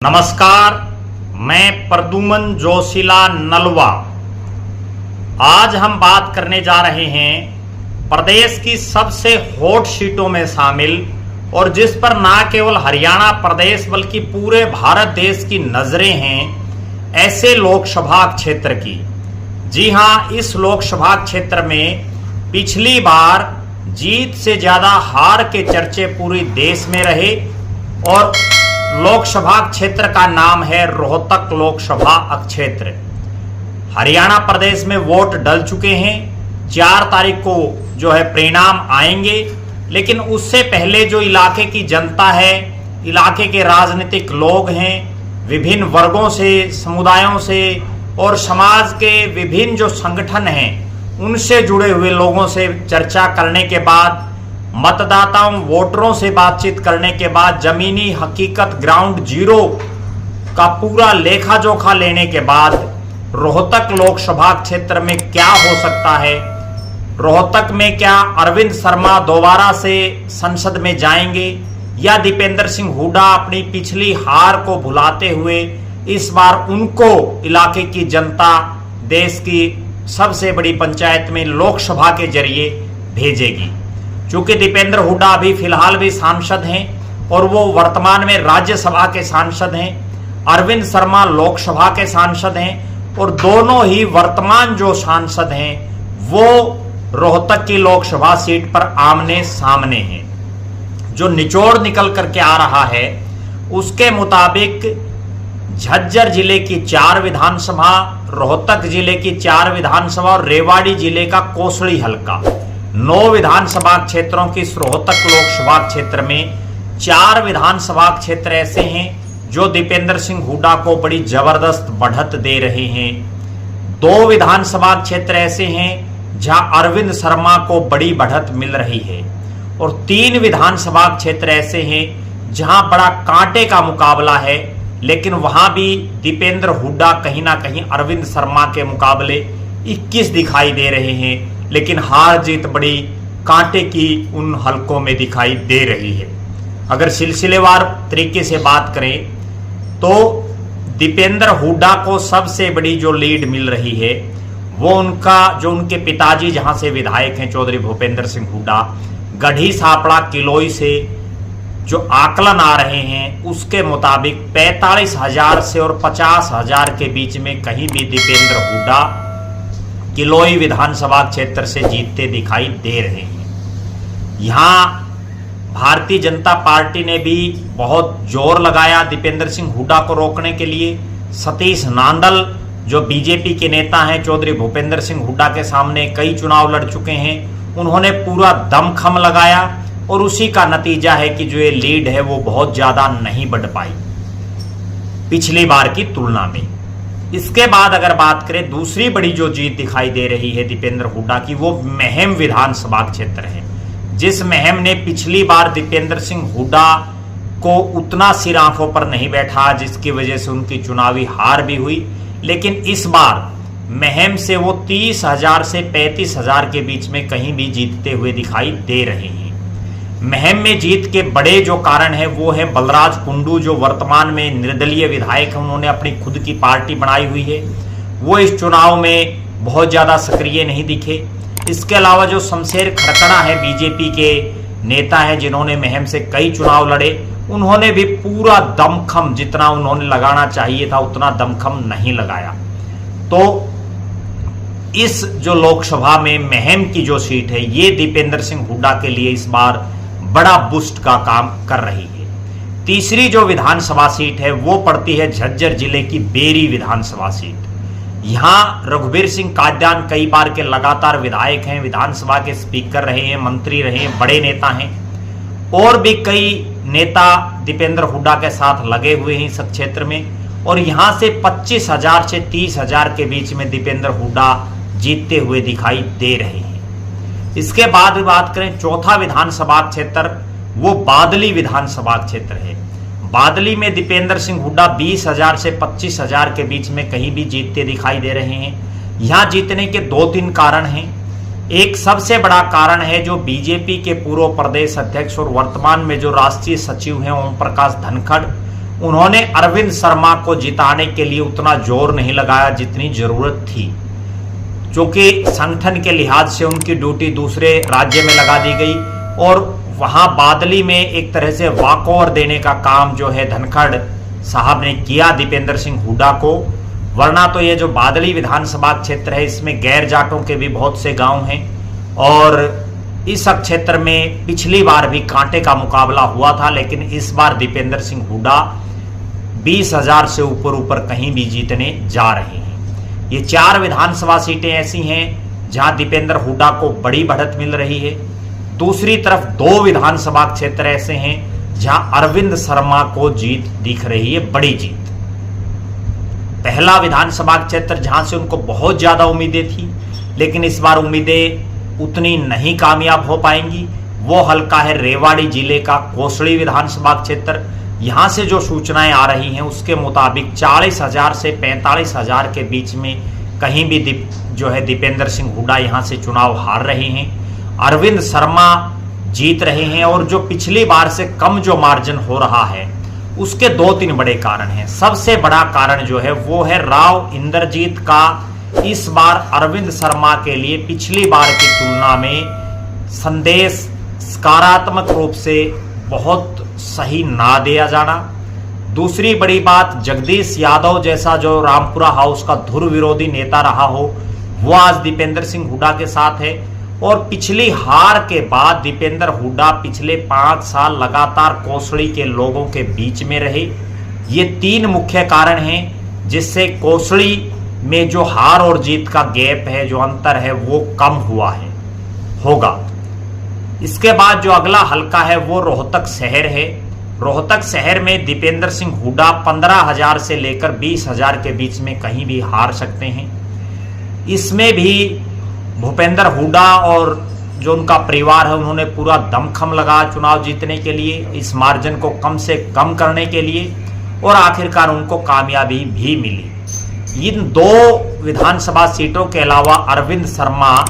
नमस्कार, मैं प्रद्युमन जोशीला नलवा। आज हम बात करने जा रहे हैं प्रदेश की सबसे हॉट सीटों में शामिल और जिस पर ना केवल हरियाणा प्रदेश बल्कि पूरे भारत देश की नजरें हैं, ऐसे लोकसभा क्षेत्र की। जी हां, इस लोकसभा क्षेत्र में पिछली बार जीत से ज्यादा हार के चर्चे पूरे देश में रहे और लोकसभा क्षेत्र का नाम है रोहतक लोकसभा क्षेत्र। हरियाणा प्रदेश में वोट डल चुके हैं। 4 तारीख को जो है परिणाम आएंगे, लेकिन उससे पहले जो इलाके की जनता है, इलाके के राजनीतिक लोग हैं, विभिन्न वर्गों से, समुदायों से और समाज के विभिन्न जो संगठन हैं, उनसे जुड़े हुए लोगों से चर्चा करने के बाद, मतदाताओं वोटरों से बातचीत करने के बाद, जमीनी हकीकत ग्राउंड जीरो का पूरा लेखा जोखा लेने के बाद रोहतक लोकसभा क्षेत्र में क्या हो सकता है, रोहतक में क्या अरविंद शर्मा दोबारा से संसद में जाएंगे या दीपेंद्र सिंह हुड्डा अपनी पिछली हार को भुलाते हुए इस बार उनको इलाके की जनता देश की सबसे बड़ी पंचायत में लोकसभा के जरिए भेजेगी। चूंकि दीपेंद्र हुड्डा अभी फिलहाल भी सांसद हैं और वो वर्तमान में राज्यसभा के सांसद हैं, अरविंद शर्मा लोकसभा के सांसद हैं और दोनों ही वर्तमान जो सांसद हैं वो रोहतक की लोकसभा सीट पर आमने सामने हैं। जो निचोड़ निकल करके आ रहा है उसके मुताबिक झज्जर जिले की 4 विधानसभा, रोहतक जिले की 4 विधानसभा और रेवाड़ी जिले का कोसली हलका, 9 विधानसभा क्षेत्रों की रोहतक लोकसभा क्षेत्र में 4 विधानसभा क्षेत्र ऐसे हैं जो दीपेंद्र सिंह हुड्डा को बड़ी जबरदस्त बढ़त दे रहे हैं। 2 विधानसभा क्षेत्र ऐसे हैं जहां अरविंद शर्मा को बड़ी बढ़त मिल रही है और 3 विधानसभा क्षेत्र ऐसे हैं जहां बड़ा कांटे का मुकाबला है, लेकिन वहां भी दीपेंद्र हुड्डा कहीं ना कहीं अरविंद शर्मा के मुकाबले 21 दिखाई दे रहे हैं, लेकिन हार जीत बड़ी कांटे की उन हलकों में दिखाई दे रही है। अगर सिलसिलेवार तरीके से बात करें तो दीपेंद्र हुड्डा को सबसे बड़ी जो लीड मिल रही है वो उनके पिताजी जहां से विधायक हैं, चौधरी भूपेंद्र सिंह हुड्डा, गढ़ी सापड़ा किलोई से जो आकलन आ रहे हैं उसके मुताबिक 45,000 से और 50,000 के बीच में कहीं भी दीपेंद्र हुड्डा किलोई विधानसभा क्षेत्र से जीतते दिखाई दे रहे हैं। यहां भारतीय जनता पार्टी ने भी बहुत जोर लगाया दीपेंद्र सिंह हुड्डा को रोकने के लिए। सतीश नांदल जो बीजेपी के नेता हैं, चौधरी भूपेंद्र सिंह हुड्डा के सामने कई चुनाव लड़ चुके हैं, उन्होंने पूरा दमखम लगाया और उसी का नतीजा है कि जो ये लीड है वो बहुत ज्यादा नहीं बढ़ पाई पिछली बार की तुलना में। इसके बाद अगर बात करें दूसरी बड़ी जो जीत दिखाई दे रही है दीपेंद्र हुड्डा की, वो महम विधानसभा क्षेत्र है, जिस महम ने पिछली बार दीपेंद्र सिंह हुड्डा को उतना सिर आंखों पर नहीं बैठा, जिसकी वजह से उनकी चुनावी हार भी हुई, लेकिन इस बार महम से वो 30,000 से 35,000 के बीच में कहीं भी जीतते हुए दिखाई दे रहे हैं। महम में जीत के बड़े जो कारण है वो है बलराज कुंडू, जो वर्तमान में निर्दलीय विधायक हैं, उन्होंने अपनी खुद की पार्टी बनाई हुई है, वो इस चुनाव में बहुत ज्यादा सक्रिय नहीं दिखे। इसके अलावा जो शमशेर खड़कड़ा है, बीजेपी के नेता हैं जिन्होंने महम से कई चुनाव लड़े, उन्होंने भी पूरा दमखम जितना उन्होंने लगाना चाहिए था उतना दमखम नहीं लगाया। तो इस जो लोकसभा में महम की जो सीट है ये दीपेंद्र सिंह हुड्डा के लिए इस बार बड़ा बूस्ट का काम कर रही है। तीसरी जो विधानसभा सीट है वो पड़ती है झज्जर जिले की बेरी विधानसभा सीट। यहां रघुवीर सिंह काद्यान कई बार के लगातार विधायक हैं, विधानसभा के स्पीकर रहे हैं, मंत्री रहे हैं, बड़े नेता हैं और भी कई नेता दीपेंद्र हुड्डा के साथ लगे हुए हैं इस क्षेत्र में और यहां से 25,000 से 30,000 के बीच में दीपेंद्र हुड्डा जीतते हुए दिखाई दे रहे हैं। इसके बाद बात करें चौथा विधानसभा क्षेत्र, वो बादली विधानसभा क्षेत्र है। बादली में दीपेंद्र सिंह हुड्डा 20,000 से 25,000 के बीच में कहीं भी जीतते दिखाई दे रहे हैं। यहां जीतने के 2-3 कारण हैं। एक सबसे बड़ा कारण है जो बीजेपी के पूर्व प्रदेश अध्यक्ष और वर्तमान में जो राष्ट्रीय सचिव हैं ओम प्रकाश धनखड़, उन्होंने अरविंद शर्मा को जिताने के लिए उतना जोर नहीं लगाया जितनी जरूरत थी, क्योंकि संगठन के लिहाज से उनकी ड्यूटी दूसरे राज्य में लगा दी गई और वहां बादली में एक तरह से वॉकओवर देने का काम जो है धनखड़ साहब ने किया दीपेंद्र सिंह हुड्डा को। वरना तो ये जो बादली विधानसभा क्षेत्र है इसमें गैर जाटों के भी बहुत से गांव हैं और इस क्षेत्र में पिछली बार भी कांटे का मुकाबला हुआ था, लेकिन इस बार दीपेंद्र सिंह हुड्डा 20,000 से ऊपर कहीं भी जीतने जा रहे हैं। ये 4 विधानसभा सीटें ऐसी हैं जहां दीपेंद्र हुड्डा को बड़ी बढ़त मिल रही है। दूसरी तरफ 2 विधानसभा क्षेत्र ऐसे हैं जहां अरविंद शर्मा को जीत दिख रही है, बड़ी जीत। पहला विधानसभा क्षेत्र जहां से उनको बहुत ज्यादा उम्मीदें थी, लेकिन इस बार उम्मीदें उतनी नहीं कामयाब हो पाएंगी, वो हल्का है रेवाड़ी जिले का कोसड़ी विधानसभा क्षेत्र। यहां से जो सूचनाएं आ रही हैं उसके मुताबिक 40,000 से 45,000 के बीच में कहीं भी जो है दीपेंद्र सिंह हुड्डा यहां से चुनाव हार रहे हैं। अरविंद शर्मा जीत रहे हैं और जो पिछली बार से कम जो मार्जिन हो रहा है उसके 2-3 बड़े कारण हैं। सबसे बड़ा कारण जो है वो है राव इंद्रजीत का इस बार अरविंद शर्मा के लिए पिछली बार की तुलना में संदेश सकारात्मक रूप से बहुत सही ना दिया जाना। दूसरी बड़ी बात, जगदीश यादव जैसा जो रामपुरा हाउस का धुर विरोधी नेता रहा हो वो आज दीपेंद्र सिंह हुड्डा के साथ है और पिछली हार के बाद दीपेंद्र हुड्डा पिछले 5 साल लगातार कोसड़ी के लोगों के बीच में रहे। ये 3 मुख्य कारण हैं जिससे कोसड़ी में जो हार और जीत का गैप है, जो अंतर है, वो कम हुआ है होगा। इसके बाद जो अगला हल्का है वो रोहतक शहर है। रोहतक शहर में दीपेंद्र सिंह हुड्डा 15,000 से लेकर 20,000 के बीच में कहीं भी हार सकते हैं। इसमें भी भूपेंद्र हुड्डा और जो उनका परिवार है उन्होंने पूरा दमखम लगाया चुनाव जीतने के लिए, इस मार्जिन को कम से कम करने के लिए, और आखिरकार उनको कामयाबी भी मिली। इन 2 विधानसभा सीटों के अलावा अरविंद शर्मा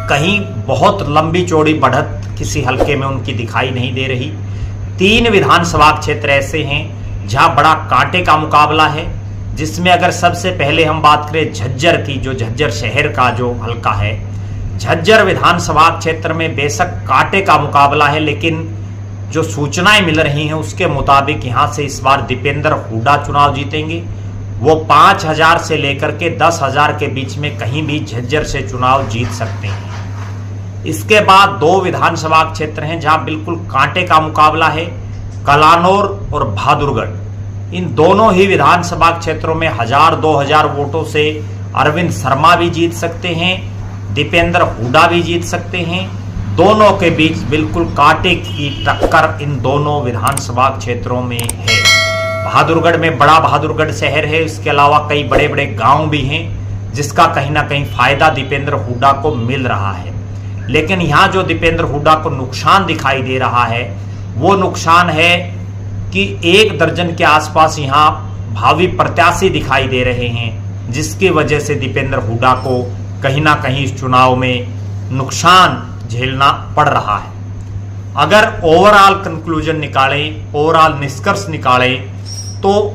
कहीं बहुत लंबी चौड़ी बढ़त किसी हल्के में उनकी दिखाई नहीं दे रही। 3 विधानसभा क्षेत्र ऐसे हैं जहां बड़ा कांटे का मुकाबला है, जिसमें अगर सबसे पहले हम बात करें झज्जर की, जो झज्जर शहर का जो हल्का है, झज्जर विधानसभा क्षेत्र में बेशक कांटे का मुकाबला है, लेकिन जो सूचनाएं मिल रही हैं उसके मुताबिक यहां से इस बार दीपेंद्र हुड्डा चुनाव जीतेंगे। वो 5,000 से लेकर के 10,000 के बीच में कहीं भी झज्जर से चुनाव जीत सकते हैं। इसके बाद 2 विधानसभा क्षेत्र हैं जहां बिल्कुल कांटे का मुकाबला है, कलानौर और बहादुरगढ़। इन दोनों ही विधानसभा क्षेत्रों में 1,000-2,000 वोटों से अरविंद शर्मा भी जीत सकते हैं, दीपेंद्र हुड्डा भी जीत सकते हैं। दोनों के बीच बिल्कुल कांटे की टक्कर इन दोनों विधानसभा क्षेत्रों में है। बहादुरगढ़ में बड़ा बहादुरगढ़ शहर है, इसके अलावा कई बड़े बड़े गांव भी हैं जिसका कहीं ना कहीं फायदा दीपेंद्र हुड्डा को मिल रहा है। लेकिन यहाँ जो दीपेंद्र हुड्डा को नुकसान दिखाई दे रहा है वो नुकसान है कि 1 दर्जन के आसपास यहाँ भावी प्रत्याशी दिखाई दे रहे हैं, जिसकी वजह से दीपेंद्र हुड्डा को कहीं ना कहीं इस चुनाव में नुकसान झेलना पड़ रहा है। अगर ओवरऑल कंक्लूजन निकालें, ओवरऑल निष्कर्ष निकालें, तो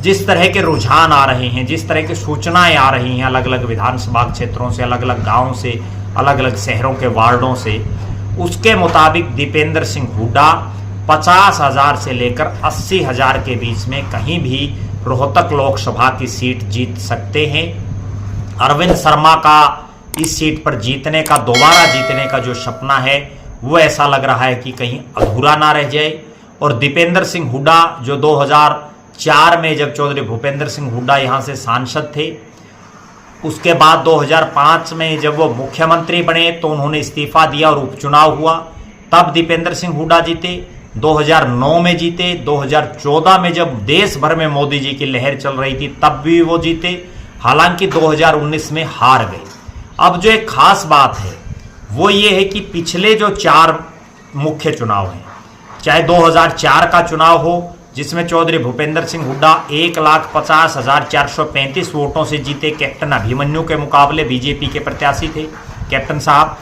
जिस तरह के रुझान आ रहे हैं, जिस तरह की सूचनाएं आ रही हैं अलग अलग विधानसभा क्षेत्रों से, अलग अलग गांवों से, अलग अलग शहरों के वार्डों से, उसके मुताबिक दीपेंद्र सिंह हुड्डा 50,000 से लेकर 80,000 के बीच में कहीं भी रोहतक लोकसभा की सीट जीत सकते हैं। अरविंद शर्मा का इस सीट पर जीतने का, दोबारा जीतने का जो सपना है वो ऐसा लग रहा है कि कहीं अधूरा ना रह जाए। और दीपेंद्र सिंह हुड्डा जो 2004 में जब चौधरी भूपेंद्र सिंह हुड्डा यहाँ से सांसद थे, उसके बाद 2005 में जब वो मुख्यमंत्री बने तो उन्होंने इस्तीफा दिया और उपचुनाव हुआ, तब दीपेंद्र सिंह हुड्डा जीते। 2009 में जीते, 2014 में जब देश भर में मोदी जी की लहर चल रही थी तब भी वो जीते, हालांकि 2019 में हार गए। अब जो एक खास बात है वो ये है कि पिछले जो 4 मुख्य चुनाव हैं, चाहे 2004 का चुनाव हो जिसमें चौधरी भूपेंद्र सिंह हुड्डा 1,50,435 वोटों से जीते, कैप्टन अभिमन्यु के मुकाबले बीजेपी के प्रत्याशी थे कैप्टन साहब।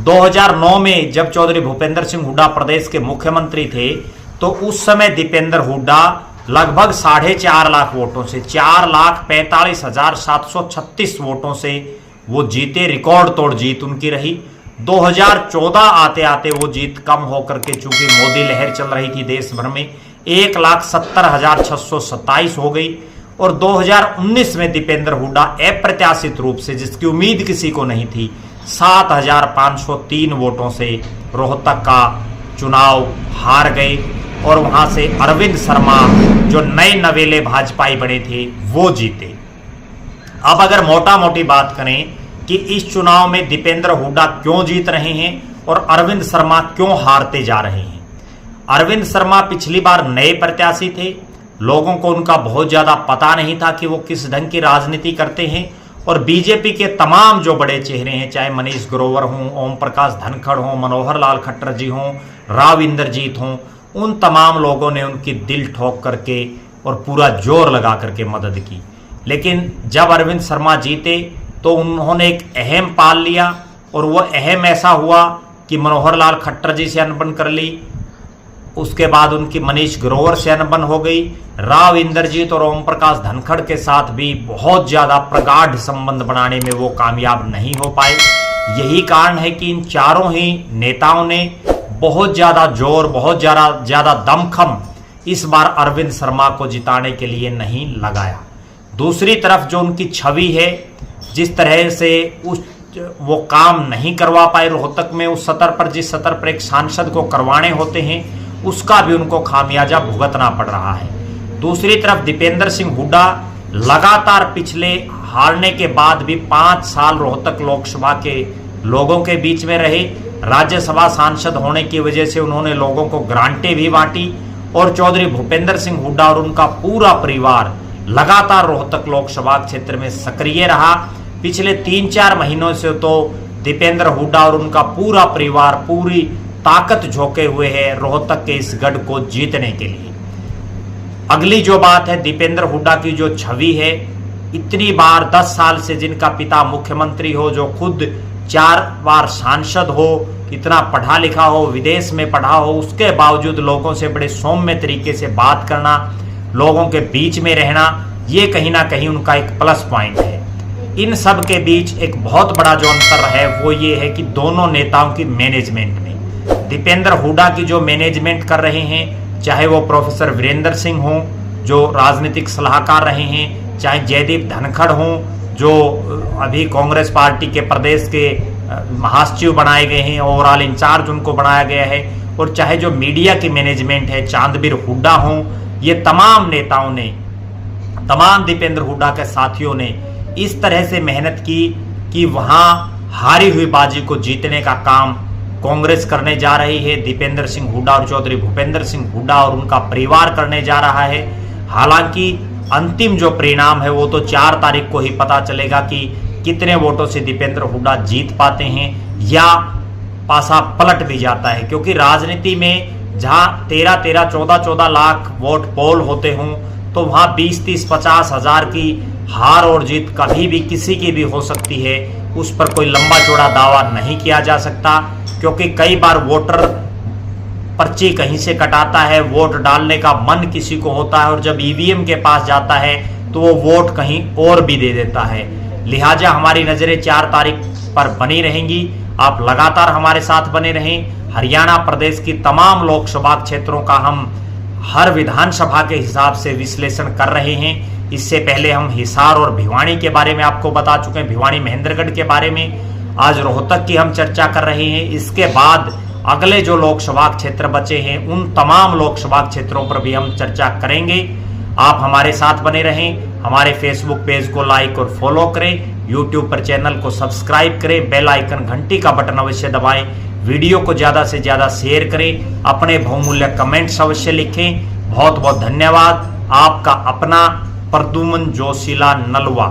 2009 में जब चौधरी भूपेंद्र सिंह हुड्डा प्रदेश के मुख्यमंत्री थे तो उस समय दीपेंद्र हुड्डा लगभग 4.5 लाख वोटों से 4,45,736 वोटों से वो जीते। रिकॉर्ड तोड़ जीत उनकी रही। 2014 आते आते वो जीत कम होकर के, चूंकि मोदी लहर चल रही थी देश भर में, 1,70,627 हो गई। और 2019 में दीपेंद्र हुड्डा अप्रत्याशित रूप से, जिसकी उम्मीद किसी को नहीं थी, 7,503 वोटों से रोहतक का चुनाव हार गए और वहां से अरविंद शर्मा जो नए नवेले भाजपाई बने थे वो जीते। अब अगर मोटा मोटी बात करें कि इस चुनाव में दीपेंद्र हुड्डा क्यों जीत रहे हैं और अरविंद शर्मा क्यों हारते जा रहे हैं। अरविंद शर्मा पिछली बार नए प्रत्याशी थे, लोगों को उनका बहुत ज्यादा पता नहीं था कि वो किस ढंग की राजनीति करते हैं। और बीजेपी के तमाम जो बड़े चेहरे हैं, चाहे मनीष ग्रोवर हों, ओम प्रकाश धनखड़ हों, मनोहर लाल खट्टर जी हों, राव इंद्रजीत हों, उन तमाम लोगों ने उनकी दिल ठोक करके और पूरा जोर लगा करके मदद की। लेकिन जब अरविंद शर्मा जीते तो उन्होंने एक अहम पाल लिया, और वो अहम ऐसा हुआ कि मनोहर लाल खट्टर जी से अनबन कर ली, उसके बाद उनकी मनीष ग्रोवर से अनबन हो गई, राव इंद्रजीत और ओम प्रकाश धनखड़ के साथ भी बहुत ज्यादा प्रगाढ़ संबंध बनाने में वो कामयाब नहीं हो पाए। यही कारण है कि इन चारों ही नेताओं ने बहुत ज्यादा जोर, बहुत ज्यादा दमखम इस बार अरविंद शर्मा को जिताने के लिए नहीं लगाया। दूसरी तरफ जो उनकी छवि है, जिस तरह से वो काम नहीं करवा पाए रोहतक में उस सतर पर, जिस सतर पर एक सांसद को करवाने होते हैं, उसका भी उनको खामियाजा भुगतना पड़ रहा है। दूसरी तरफ दीपेंद्र सिंह हुड्डा लगातार पिछले हारने के बाद भी 5 साल रोहतक लोकसभा के लोगों के बीच में रहे। राज्यसभा सांसद होने की वजह से उन्होंने लोगों को ग्रांटें भी बांटी, और चौधरी भूपेंद्र सिंह हुड्डा और उनका पूरा परिवार लगातार रोहतक लोकसभा क्षेत्र में सक्रिय रहा। पिछले 3-4 महीनों से तो दीपेंद्र हुड्डा और उनका पूरा परिवार पूरी ताकत झोंके हुए है रोहतक के इस गढ़ को जीतने के लिए। अगली जो बात है, दीपेंद्र हुड्डा की जो छवि है, इतनी बार 10 साल से जिनका पिता मुख्यमंत्री हो, जो खुद 4 बार सांसद हो, इतना पढ़ा लिखा हो, विदेश में पढ़ा हो, उसके बावजूद लोगों से बड़े सौम्य तरीके से बात करना, लोगों के बीच में रहना, ये कहीं ना कहीं उनका एक प्लस पॉइंट है। इन सब के बीच एक बहुत बड़ा जो अंतर है वो ये है कि दोनों नेताओं की मैनेजमेंट में, दीपेंद्र हुड्डा की जो मैनेजमेंट कर रहे हैं, चाहे वो प्रोफेसर वीरेंद्र सिंह हों जो राजनीतिक सलाहकार रहे हैं, चाहे जयदीप धनखड़ हों जो अभी कांग्रेस पार्टी के प्रदेश के महासचिव बनाए गए हैं, ओवरऑल इंचार्ज उनको बनाया गया है, और चाहे जो मीडिया की मैनेजमेंट है, चांदबीर हुड्डा हों, ये तमाम नेताओं ने, तमाम दीपेंद्र हुड्डा के साथियों ने इस तरह से मेहनत की कि वहां हारी हुई बाजी को जीतने का काम कांग्रेस करने जा रही है। दीपेंद्र सिंह हुड्डा और चौधरी भूपेंद्र सिंह हुड्डा और उनका परिवार करने जा रहा है। हालांकि अंतिम जो परिणाम है वो तो 4 तारीख को ही पता चलेगा कि कितने वोटों से दीपेंद्र हुड्डा जीत पाते हैं या पासा पलट भी जाता है, क्योंकि राजनीति में जहां 13-13, 14-14 लाख वोट पोल होते हों तो वहां 20-30, 50 हजार की हार और जीत कभी भी किसी की भी हो सकती है। उस पर कोई लंबा चौड़ा दावा नहीं किया जा सकता, क्योंकि कई बार वोटर पर्ची कहीं से कटाता है, वोट डालने का मन किसी को होता है और जब ईवीएम के पास जाता है तो वो वोट कहीं और भी दे देता है। लिहाजा हमारी नजरें 4 तारीख पर बनी रहेंगी। आप लगातार हमारे साथ बने रहें। हरियाणा प्रदेश की तमाम लोकसभा क्षेत्रों का हम हर विधानसभा के हिसाब से विश्लेषण कर रहे हैं। इससे पहले हम हिसार और भिवानी के बारे में आपको बता चुके हैं, भिवानी महेंद्रगढ़ के बारे में। आज रोहतक की हम चर्चा कर रहे हैं। इसके बाद अगले जो लोकसभा क्षेत्र बचे हैं उन तमाम लोकसभा क्षेत्रों पर भी हम चर्चा करेंगे। आप हमारे साथ बने रहें। हमारे फेसबुक पेज को लाइक और फॉलो करें, यूट्यूब पर चैनल को सब्सक्राइब करें, बेल आइकन घंटी का बटन अवश्य दबाएं, वीडियो को ज्यादा से ज्यादा शेयर करें, अपने बहुमूल्य कमेंट्स अवश्य लिखें। बहुत बहुत धन्यवाद। आपका अपना प्रद्युमन जोशीला नलवा।